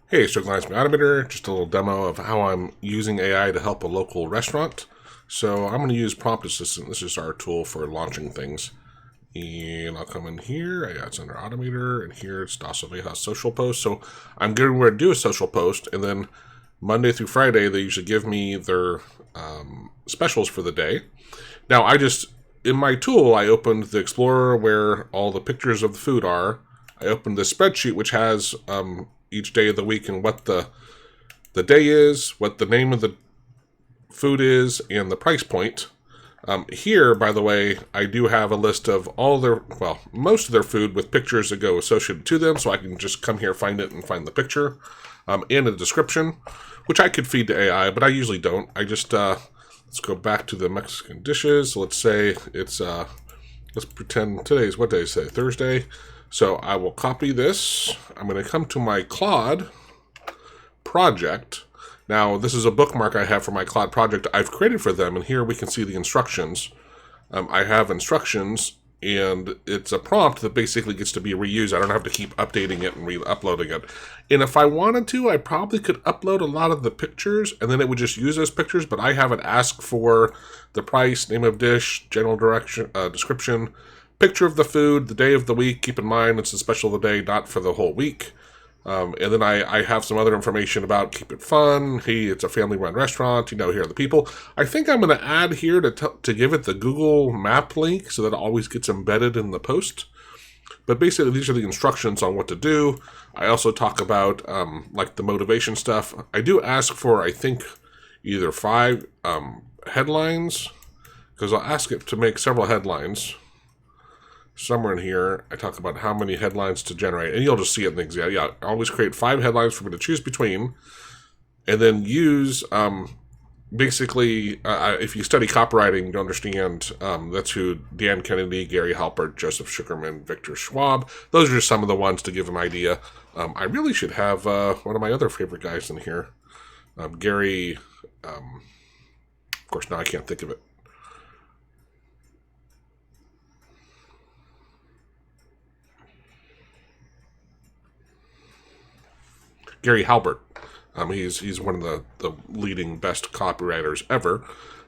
Hey, so Glance My Automator, just a little demo of how I'm using AI to help a local restaurant. So I'm going to use Prompt Assistant. This is our tool for launching things. And I'll come in here. It's under Automator, and here it's Das Ovejas social post. So I'm getting ready to do a social post, and then Monday through Friday, they usually give me their specials for the day. Now, in my tool, I opened the Explorer where all the pictures of the food are. I opened the spreadsheet, which has each day of the week and what the day is, what the name of the food is, and the price point. Here, by the way, I do have a list of most of their food with pictures that go associated to them, so I can just come here, find it, and find the picture, and a description, which I could feed to AI, but I usually don't. I just, let's go back to the Mexican dishes. Let's say it's, let's pretend what day is today? Thursday. So I will copy this. I'm going to come to my Claude project. Now, this is a bookmark I have for my Claude project I've created for them, and here we can see the instructions. I have instructions, and it's a prompt that basically gets to be reused. I don't have to keep updating it and re-uploading it. And if I wanted to, I probably could upload a lot of the pictures, and then it would just use those pictures, but I have it ask for the price, name of dish, general direction, description, picture of the food, the day of the week. Keep in mind, it's a special of the day, not for the whole week. And then I have some other information about keep it fun. Hey, it's a family-run restaurant. Here are the people. I think I'm going to add here to give it the Google Map link so that it always gets embedded in the post. But basically, these are the instructions on what to do. I also talk about like the motivation stuff. I do ask for, I think, either 5 headlines, because I'll ask it to make several headlines. Somewhere in here, I talk about how many headlines to generate, and you'll just see it in the example. Yeah, I always create 5 headlines for me to choose between, and then use, basically, if you study copywriting, you understand that's who Dan Kennedy, Gary Halbert, Joseph Sugarman, Victor Schwab. Those are just some of the ones to give an idea. I really should have one of my other favorite guys in here. Gary, of course, now I can't think of it. Gary Halbert. He's one of the leading best copywriters ever.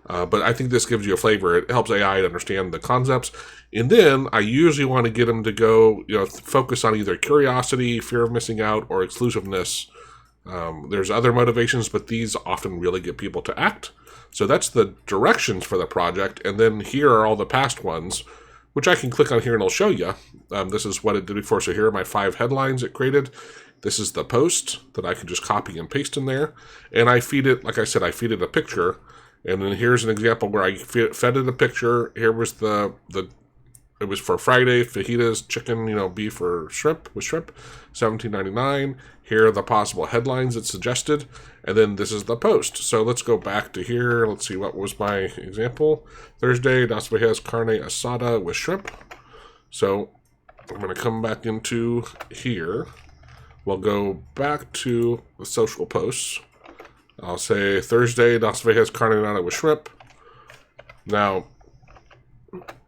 But I think this gives you a flavor. It helps AI to understand the concepts. And then I usually want to get them to go, focus on either curiosity, fear of missing out, or exclusiveness. There's other motivations, but these often really get people to act. So that's the directions for the project. And then here are all the past ones, which I can click on here and it'll show you. This is what it did before. So here are my 5 headlines it created. This is the post that I can just copy and paste in there. And I feed it, like I said, I feed it a picture. And then here's an example where I fed it a picture. Here was it was for Friday, fajitas, chicken, beef or shrimp, with shrimp, $17.99. Here are the possible headlines it suggested. And then this is the post. So let's go back to here. Let's see, what was my example? Thursday, Das Ovejas Carne Asada with shrimp. So I'm going to come back into here. We'll go back to the social posts. I'll say Thursday, Das Ovejas Carne Asada with shrimp. Now,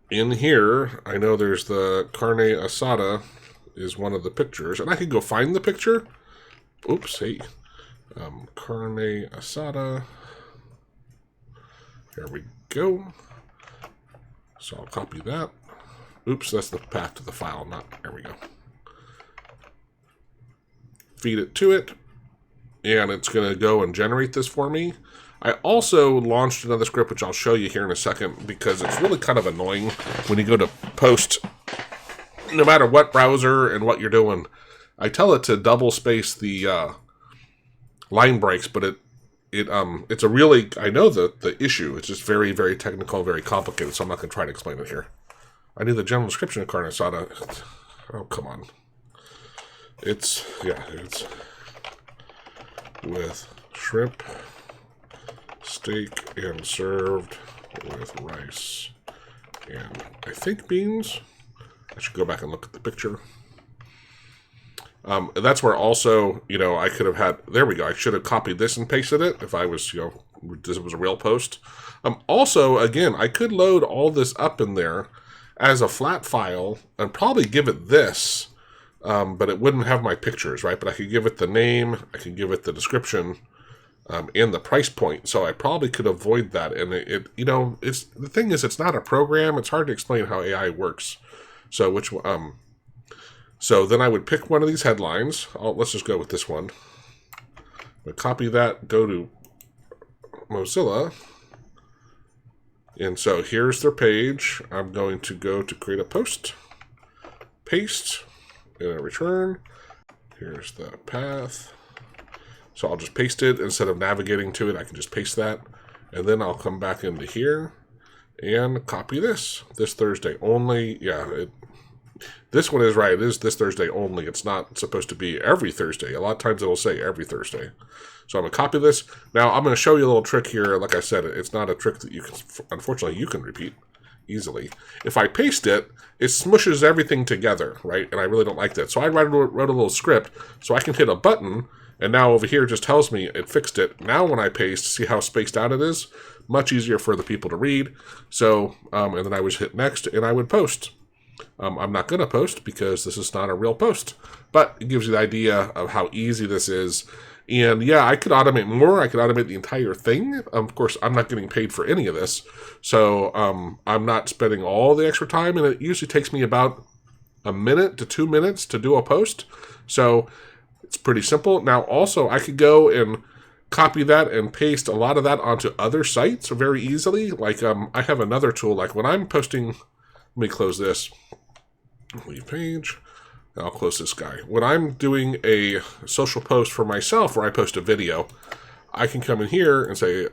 in here, I know there's the Carne Asada is one of the pictures. And I can go find the picture. Oops, hey. Carne Asada. Here we go. So I'll copy that. Oops, that's the path to the file, there we go. Feed it to it, and it's going to go and generate this for me. I also launched another script, which I'll show you here in a second, because it's really kind of annoying when you go to post, no matter what browser and what you're doing. I tell it to double space the line breaks, but it's a really, I know the issue. It's just very, very technical, very complicated, so I'm not going to try to explain it here. I need the general description of Carne Asada. Oh, come on. It's with shrimp, steak, and served with rice, and I think beans. I should go back and look at the picture. That's where also, I could have had, there we go. I should have copied this and pasted it if I was, this was a real post. Also, again, I could load all this up in there as a flat file and probably give it this but it wouldn't have my pictures, right? But I could give it the name, I could give it the description, and the price point. So I probably could avoid that. And it's the thing is, it's not a program. It's hard to explain how AI works. So so then I would pick one of these headlines. Let's just go with this one. I copy that, go to Mozilla. And so here's their page. I'm going to go to create a post, paste, and a return. Here's the path. So I'll just paste it. Instead of navigating to it, I can just paste that. And then I'll come back into here and copy this Thursday only. Yeah, this one is right. It is this Thursday only. It's not supposed to be every Thursday. A lot of times it'll say every Thursday. So I'm going to copy this. Now I'm going to show you a little trick here. Like I said, it's not a trick that unfortunately, you can repeat easily. If I paste it, it smushes everything together, right? And I really don't like that. So I wrote a little script so I can hit a button, and now over here it just tells me it fixed it. Now when I paste, see how spaced out it is? Much easier for the people to read. So, and then I would hit next, and I would post. I'm not going to post because this is not a real post, but it gives you the idea of how easy this is. And yeah, I could automate more. I could automate the entire thing. Of course, I'm not getting paid for any of this. So I'm not spending all the extra time. And it usually takes me about a minute to 2 minutes to do a post. So it's pretty simple. Now, also, I could go and copy that and paste a lot of that onto other sites very easily. Like I have another tool. Like when I'm posting, let me close this. Leave page. I'll close this guy. When I'm doing a social post for myself where I post a video, I can come in here and say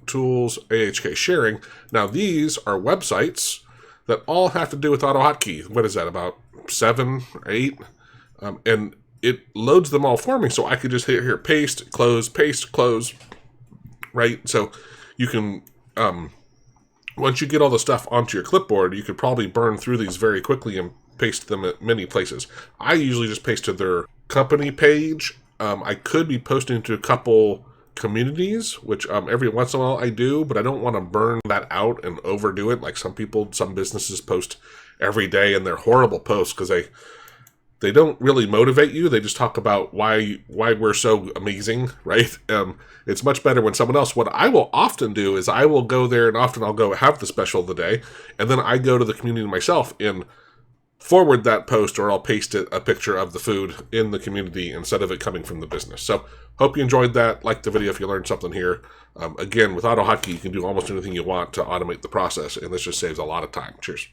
tools, AHK sharing. Now these are websites that all have to do with AutoHotkey. What is that, about 7 or 8? And it loads them all for me. So I could just hit here, paste, close, right? So you can, once you get all the stuff onto your clipboard, you could probably burn through these very quickly and paste them at many places. I usually just paste to their company page. I could be posting to a couple communities, which every once in a while I do, but I don't want to burn that out and overdo it. Like some businesses post every day, and they're horrible posts because they don't really motivate you. They just talk about why we're so amazing, right? It's much better when someone else. What I will often do is I will go there, and often I'll go have the special of the day, and then I go to the community myself and forward that post, or I'll paste a picture of the food in the community instead of it coming from the business. So hope you enjoyed that. Like the video if you learned something here. Again, with AutoHotkey, you can do almost anything you want to automate the process, and this just saves a lot of time. Cheers.